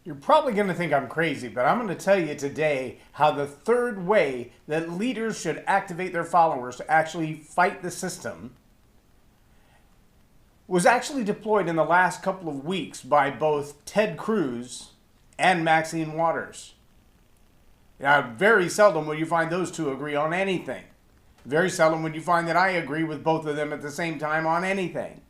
You're probably going to think I'm crazy, but I'm going to tell you today how the third way that leaders should activate their followers to actually fight the system was actually deployed in the last couple of weeks by both Ted Cruz and Maxine Waters. Now, very seldom will you find those two agree on anything. Very seldom would you find that I agree with both of them at the same time on anything.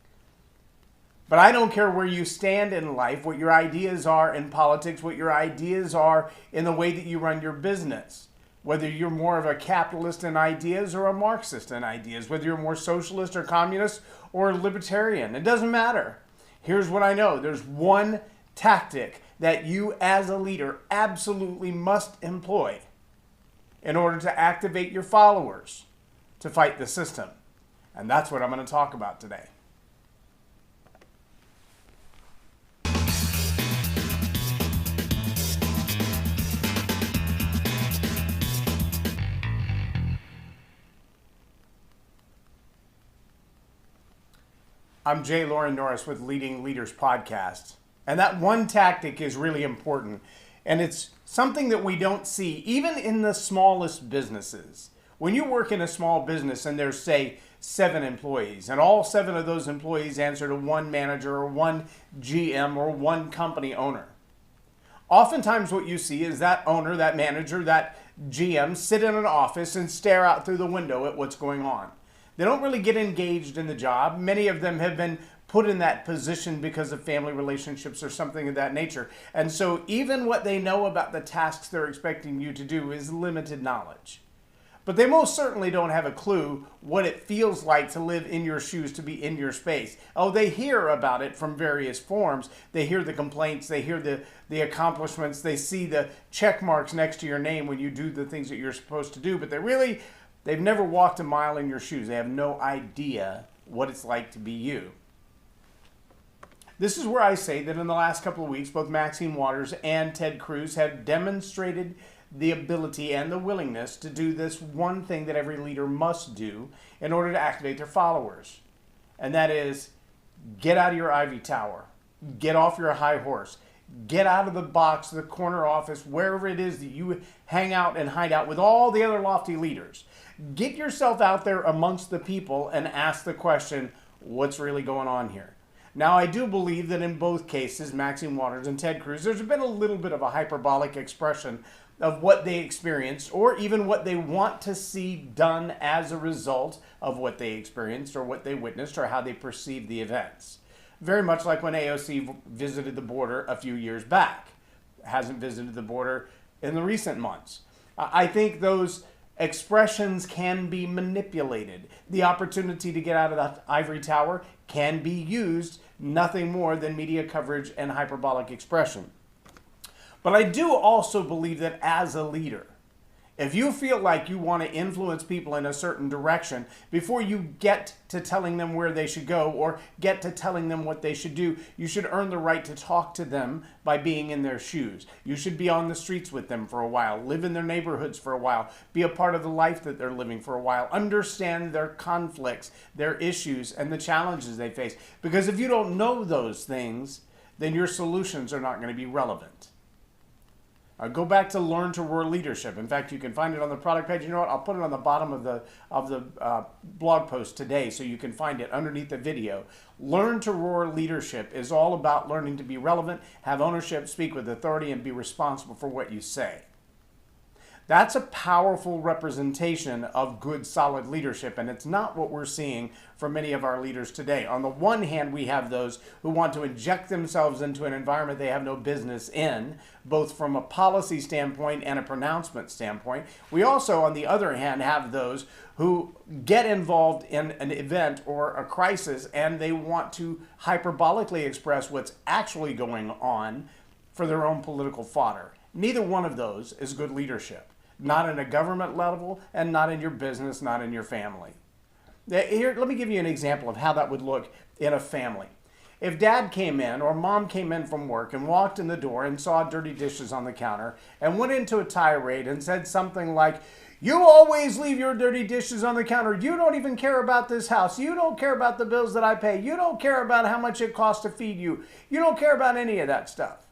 But I don't care where you stand in life, what your ideas are in politics, what your ideas are in the way that you run your business. Whether you're more of a capitalist in ideas or a Marxist in ideas, whether you're more socialist or communist or libertarian, it doesn't matter. Here's what I know. There's one tactic that you as a leader absolutely must employ in order to activate your followers to fight the system. And that's what I'm going to talk about today. I'm J Loren Norris with Leading Leaders Podcast. And that one tactic is really important. And it's something that we don't see, even in the smallest businesses. When you work in a small business and there's, say, 7 employees, and all 7 of those employees answer to one manager or one GM or one company owner. Oftentimes what you see is that owner, that manager, that GM sit in an office and stare out through the window at what's going on. They don't really get engaged in the job. Many of them have been put in that position because of family relationships or something of that nature. And so even what they know about the tasks they're expecting you to do is limited knowledge. But they most certainly don't have a clue what it feels like to live in your shoes, to be in your space. Oh, they hear about it from various forms. They hear the complaints, they hear the accomplishments, they see the check marks next to your name when you do the things that you're supposed to do, but they've never walked a mile in your shoes. They have no idea what it's like to be you. This is where I say that in the last couple of weeks, both Maxine Waters and Ted Cruz have demonstrated the ability and the willingness to do this one thing that every leader must do in order to activate their followers. And that is, get out of your ivory tower. Get off your high horse. Get out of the box, the corner office, wherever it is that you hang out and hide out with all the other lofty leaders. Get yourself out there amongst the people and ask the question, what's really going on here? Now, I do believe that in both cases, Maxine Waters and Ted Cruz, there's been a little bit of a hyperbolic expression of what they experienced or even what they want to see done as a result of what they experienced or what they witnessed or how they perceived the events. Very much like when AOC visited the border a few years back. Hasn't visited the border in the recent months. I think those expressions can be manipulated. The opportunity to get out of that ivory tower can be used, nothing more than media coverage and hyperbolic expression. But I do also believe that as a leader, if you feel like you want to influence people in a certain direction, before you get to telling them where they should go or get to telling them what they should do, you should earn the right to talk to them by being in their shoes. You should be on the streets with them for a while, live in their neighborhoods for a while, be a part of the life that they're living for a while, understand their conflicts, their issues, and the challenges they face. Because if you don't know those things, then your solutions are not going to be relevant. Go back to Learn to Roar Leadership. In fact, you can find it on the product page. You know what? I'll put it on the bottom of the blog post today so you can find it underneath the video. Learn to Roar Leadership is all about learning to be relevant, have ownership, speak with authority, and be responsible for what you say. That's a powerful representation of good, solid leadership, and it's not what we're seeing from many of our leaders today. On the one hand, we have those who want to inject themselves into an environment they have no business in, both from a policy standpoint and a pronouncement standpoint. We also, on the other hand, have those who get involved in an event or a crisis, and they want to hyperbolically express what's actually going on for their own political fodder. Neither one of those is good leadership. Not in a government level, and not in your business, not in your family. Here, let me give you an example of how that would look in a family. If dad came in or mom came in from work and walked in the door and saw dirty dishes on the counter and went into a tirade and said something like, "You always leave your dirty dishes on the counter. You don't even care about this house. You don't care about the bills that I pay. You don't care about how much it costs to feed you. You don't care about any of that stuff."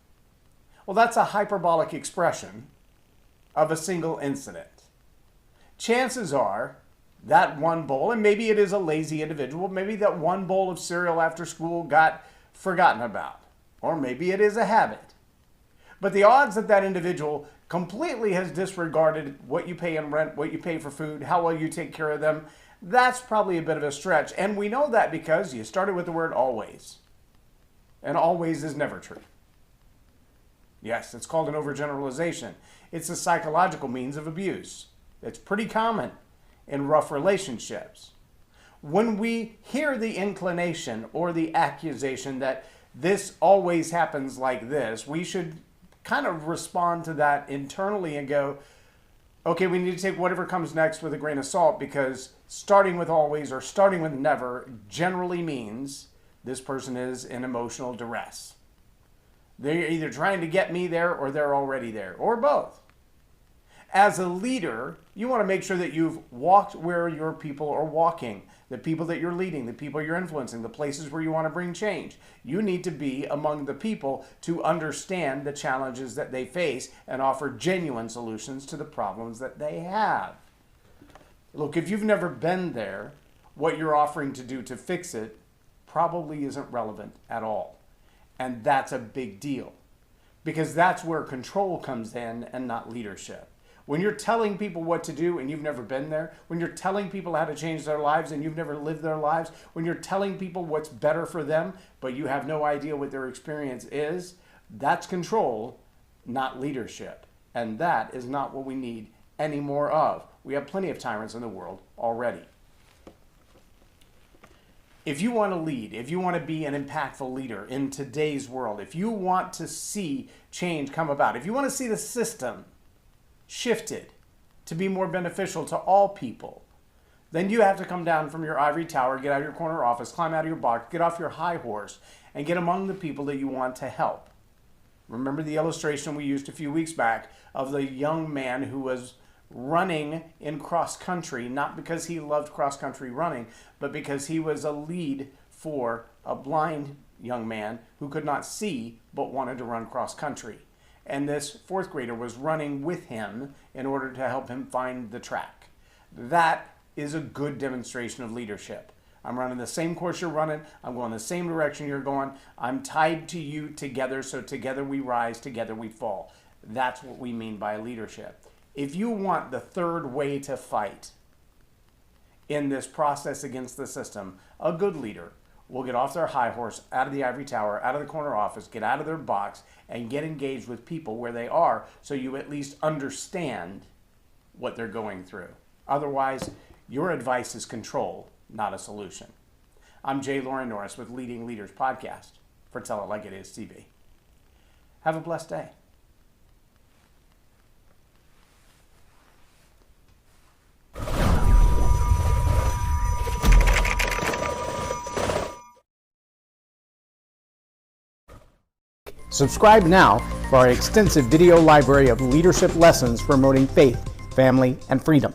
Well, that's a hyperbolic expression of a single incident. Chances are that one bowl, and maybe it is a lazy individual, maybe that one bowl of cereal after school got forgotten about, or maybe it is a habit. But the odds that that individual completely has disregarded what you pay in rent, what you pay for food, how well you take care of them, that's probably a bit of a stretch. And we know that because you started with the word always. And always is never true. Yes, it's called an overgeneralization. It's a psychological means of abuse. It's pretty common in rough relationships. When we hear the inclination or the accusation that this always happens like this, we should kind of respond to that internally and go, okay, we need to take whatever comes next with a grain of salt, because starting with always or starting with never generally means this person is in emotional duress. They're either trying to get me there or they're already there, or both. As a leader, you want to make sure that you've walked where your people are walking, the people that you're leading, the people you're influencing, the places where you want to bring change. You need to be among the people to understand the challenges that they face and offer genuine solutions to the problems that they have. Look, if you've never been there, what you're offering to do to fix it probably isn't relevant at all. And that's a big deal, because that's where control comes in and not leadership. When you're telling people what to do and you've never been there, when you're telling people how to change their lives and you've never lived their lives, when you're telling people what's better for them, but you have no idea what their experience is, that's control, not leadership. And that is not what we need any more of. We have plenty of tyrants in the world already. If you want to lead, if you want to be an impactful leader in today's world, if you want to see change come about, if you want to see the system shifted to be more beneficial to all people, then you have to come down from your ivory tower, get out of your corner office, climb out of your box, get off your high horse, and get among the people that you want to help. Remember the illustration we used a few weeks back of the young man who was running in cross country, not because he loved cross country running, but because he was a lead for a blind young man who could not see but wanted to run cross country. And this fourth grader was running with him in order to help him find the track. That is a good demonstration of leadership. I'm running the same course you're running. I'm going the same direction you're going. I'm tied to you together, so together we rise, together we fall. That's what we mean by leadership. If you want the third way to fight in this process against the system, a good leader will get off their high horse, out of the ivory tower, out of the corner office, get out of their box, and get engaged with people where they are, so you at least understand what they're going through. Otherwise, your advice is control, not a solution. I'm J Loren Norris with Leading Leaders Podcast for Tell It Like It Is TV. Have a blessed day. Subscribe now for our extensive video library of leadership lessons promoting faith, family, and freedom.